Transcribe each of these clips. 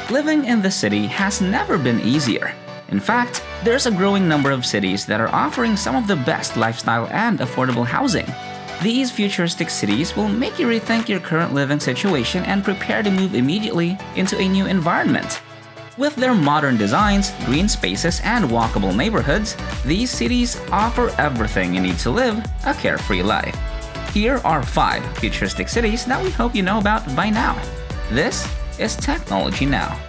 Living in the city has never been easier. In fact, there's a growing number of cities that are offering some of the best lifestyle and affordable housing. These futuristic cities will make you rethink your current living situation and prepare to move immediately into a new environment. With their modern designs, green spaces, and walkable neighborhoods, these cities offer everything you need to live a carefree life. Here are 5 futuristic cities that we hope you know about by now. This is Technology Now.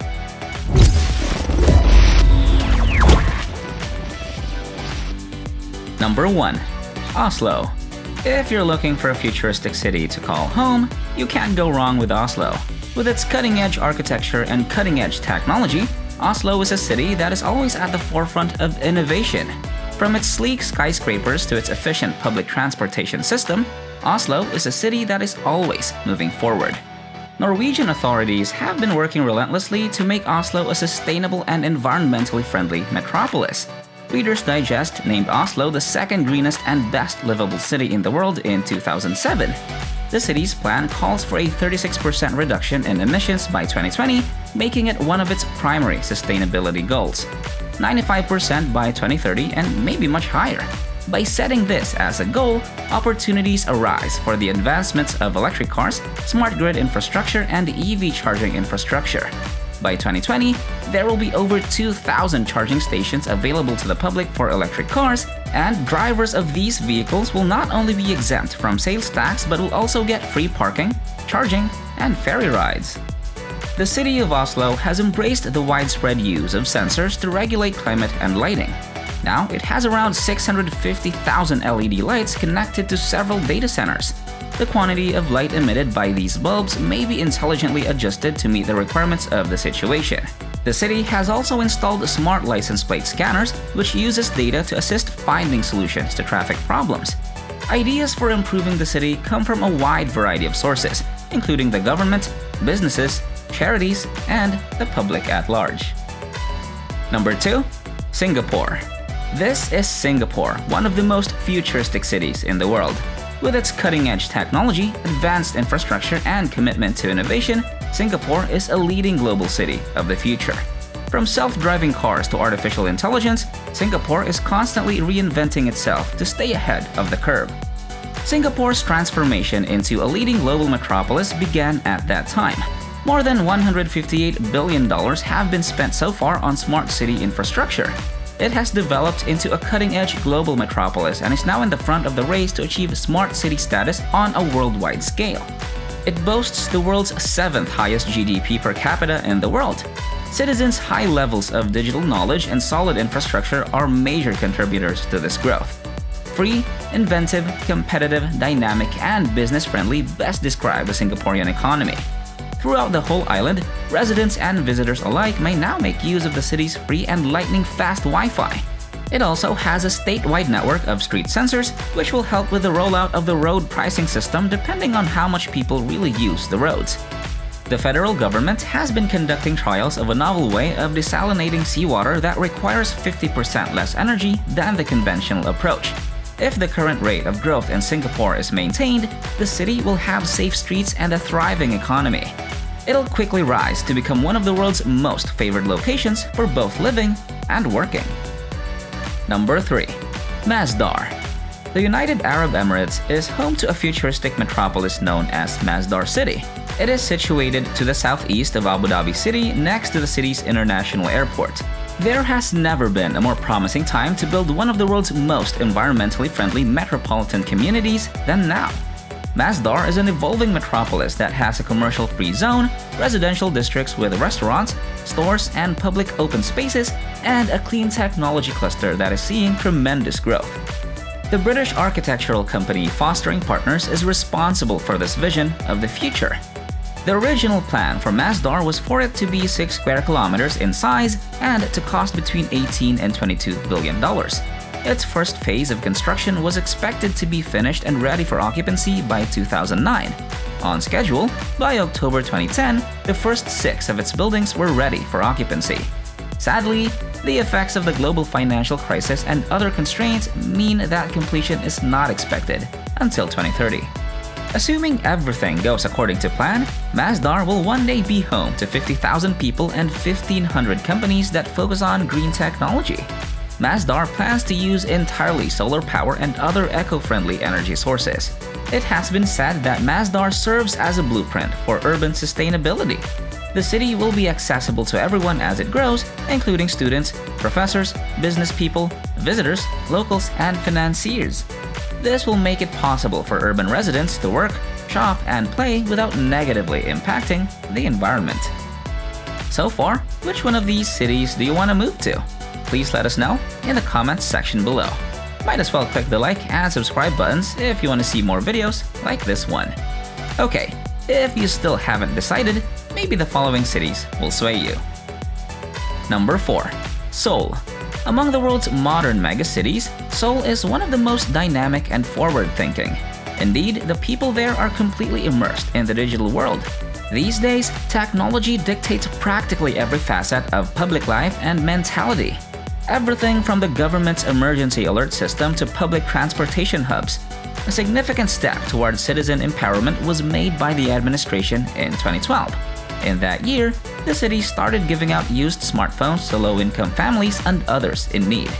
Number 1. Oslo. If you're looking for a futuristic city to call home, you can't go wrong with Oslo. With its cutting-edge architecture and cutting-edge technology, Oslo is a city that is always at the forefront of innovation. From its sleek skyscrapers to its efficient public transportation system, Oslo is a city that is always moving forward. Norwegian authorities have been working relentlessly to make Oslo a sustainable and environmentally friendly metropolis. Reader's Digest named Oslo the second greenest and best livable city in the world in 2007. The city's plan calls for a 36% reduction in emissions by 2020, making it one of its primary sustainability goals. 95% by 2030 and maybe much higher. By setting this as a goal, opportunities arise for the advancements of electric cars, smart grid infrastructure, and EV charging infrastructure. By 2020, there will be over 2,000 charging stations available to the public for electric cars, and drivers of these vehicles will not only be exempt from sales tax but will also get free parking, charging, and ferry rides. The city of Oslo has embraced the widespread use of sensors to regulate climate and lighting. Now, it has around 650,000 LED lights connected to several data centers. The quantity of light emitted by these bulbs may be intelligently adjusted to meet the requirements of the situation. The city has also installed smart license plate scanners, which uses data to assist finding solutions to traffic problems. Ideas for improving the city come from a wide variety of sources, including the government, businesses, charities, and the public at large. Number 2. Singapore. This is Singapore, one of the most futuristic cities in the world. With its cutting-edge technology, advanced infrastructure, and commitment to innovation, Singapore is a leading global city of the future. From self-driving cars to artificial intelligence, Singapore is constantly reinventing itself to stay ahead of the curve. Singapore's transformation into a leading global metropolis began at that time. More than $158 billion have been spent so far on smart city infrastructure. It has developed into a cutting-edge global metropolis and is now in the front of the race to achieve smart city status on a worldwide scale. It boasts the world's 7th highest GDP per capita in the world. Citizens' high levels of digital knowledge and solid infrastructure are major contributors to this growth. Free, inventive, competitive, dynamic, and business-friendly best describe the Singaporean economy. Throughout the whole island, residents and visitors alike may now make use of the city's free and lightning-fast Wi-Fi. It also has a statewide network of street sensors, which will help with the rollout of the road pricing system depending on how much people really use the roads. The federal government has been conducting trials of a novel way of desalinating seawater that requires 50% less energy than the conventional approach. If the current rate of growth in Singapore is maintained, the city will have safe streets and a thriving economy. It'll quickly rise to become one of the world's most favored locations for both living and working. Number 3. Masdar. The United Arab Emirates is home to a futuristic metropolis known as Masdar City. It is situated to the southeast of Abu Dhabi City, next to the city's international airport. There has never been a more promising time to build one of the world's most environmentally friendly metropolitan communities than now. Masdar is an evolving metropolis that has a commercial-free zone, residential districts with restaurants, stores, and public open spaces, and a clean technology cluster that is seeing tremendous growth. The British architectural company Fostering Partners is responsible for this vision of the future. The original plan for Masdar was for it to be 6 square kilometers in size and to cost between $18 and $22 billion. Its first phase of construction was expected to be finished and ready for occupancy by 2009. On schedule, by October 2010, the first 6 of its buildings were ready for occupancy. Sadly, the effects of the global financial crisis and other constraints mean that completion is not expected until 2030. Assuming everything goes according to plan, Masdar will one day be home to 50,000 people and 1,500 companies that focus on green technology. Masdar plans to use entirely solar power and other eco-friendly energy sources. It has been said that Masdar serves as a blueprint for urban sustainability. The city will be accessible to everyone as it grows, including students, professors, business people, visitors, locals, and financiers. This will make it possible for urban residents to work, shop, and play without negatively impacting the environment. So far, which one of these cities do you want to move to? Please let us know in the comments section below. Might as well click the like and subscribe buttons if you want to see more videos like this one. Okay, if you still haven't decided, maybe the following cities will sway you. Number 4. Seoul. Among the world's modern megacities, Seoul is one of the most dynamic and forward-thinking. Indeed, the people there are completely immersed in the digital world. These days, technology dictates practically every facet of public life and mentality. Everything from the government's emergency alert system to public transportation hubs. A significant step toward citizen empowerment was made by the administration in 2012. In that year, the city started giving out used smartphones to low-income families and others in need.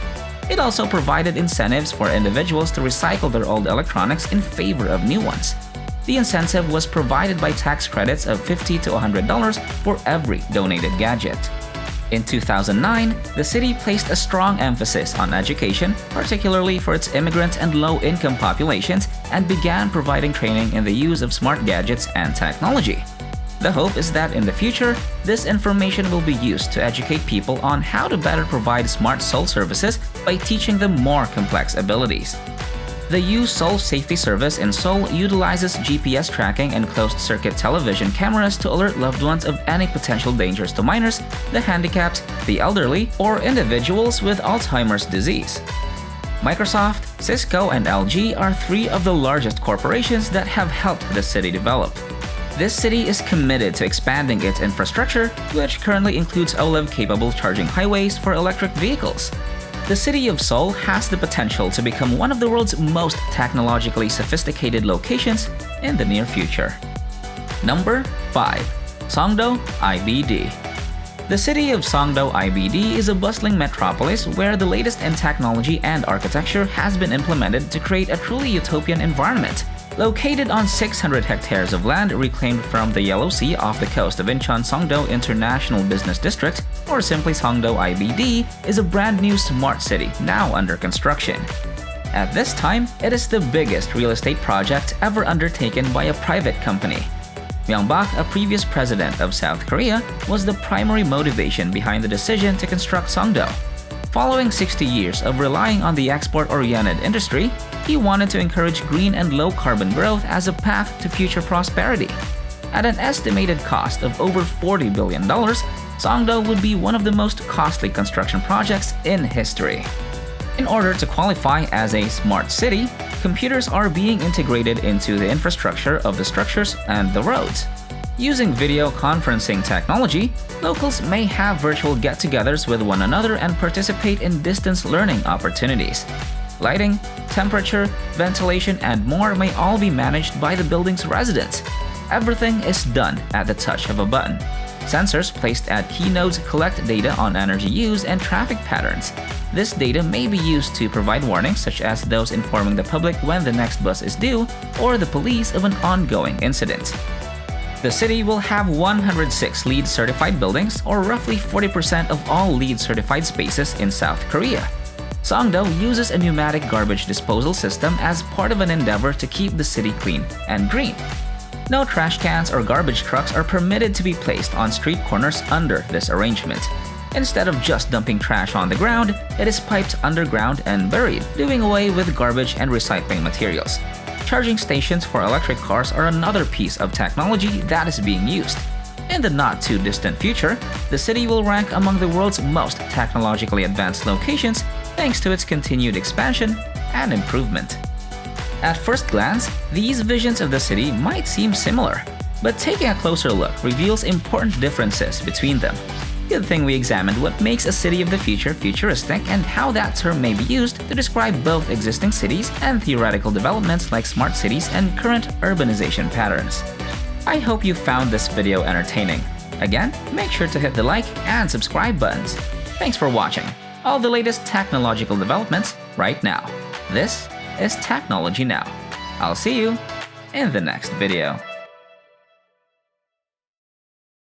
It also provided incentives for individuals to recycle their old electronics in favor of new ones. The incentive was provided by tax credits of $50 to $100 for every donated gadget. In 2009, the city placed a strong emphasis on education, particularly for its immigrant and low-income populations, and began providing training in the use of smart gadgets and technology. The hope is that in the future, this information will be used to educate people on how to better provide smart Seoul services by teaching them more complex abilities. The U-Seoul Safety Service in Seoul utilizes GPS tracking and closed-circuit television cameras to alert loved ones of any potential dangers to minors, the handicapped, the elderly, or individuals with Alzheimer's disease. Microsoft, Cisco, and LG are three of the largest corporations that have helped the city develop. This city is committed to expanding its infrastructure, which currently includes OLED-capable charging highways for electric vehicles. The city of Seoul has the potential to become one of the world's most technologically sophisticated locations in the near future. Number 5. Songdo, IBD. The city of Songdo, IBD is a bustling metropolis where the latest in technology and architecture has been implemented to create a truly utopian environment. Located on 600 hectares of land reclaimed from the Yellow Sea off the coast of Incheon, Songdo International Business District, or simply Songdo IBD, is a brand new smart city now under construction. At this time, it is the biggest real estate project ever undertaken by a private company. Myung-bak, a previous president of South Korea, was the primary motivation behind the decision to construct Songdo. Following 60 years of relying on the export-oriented industry, he wanted to encourage green and low-carbon growth as a path to future prosperity. At an estimated cost of over $40 billion, Songdo would be one of the most costly construction projects in history. In order to qualify as a smart city, computers are being integrated into the infrastructure of the structures and the roads. Using video conferencing technology, locals may have virtual get-togethers with one another and participate in distance learning opportunities. Lighting, temperature, ventilation, and more may all be managed by the building's residents. Everything is done at the touch of a button. Sensors placed at key nodes collect data on energy use and traffic patterns. This data may be used to provide warnings such as those informing the public when the next bus is due or the police of an ongoing incident. The city will have 106 LEED certified buildings, or roughly 40% of all LEED certified spaces in South Korea. Songdo uses a pneumatic garbage disposal system as part of an endeavor to keep the city clean and green. No trash cans or garbage trucks are permitted to be placed on street corners under this arrangement. Instead of just dumping trash on the ground, it is piped underground and buried, doing away with garbage and recycling materials. Charging stations for electric cars are another piece of technology that is being used. In the not-too-distant future, the city will rank among the world's most technologically advanced locations thanks to its continued expansion and improvement. At first glance, these visions of the city might seem similar. But taking a closer look reveals important differences between them. Good thing we examined what makes a city of the future futuristic and how that term may be used to describe both existing cities and theoretical developments like smart cities and current urbanization patterns. I hope you found this video entertaining. Again, make sure to hit the like and subscribe buttons. Thanks for watching. All the latest technological developments right now. This is Technology Now. I'll see you in the next video.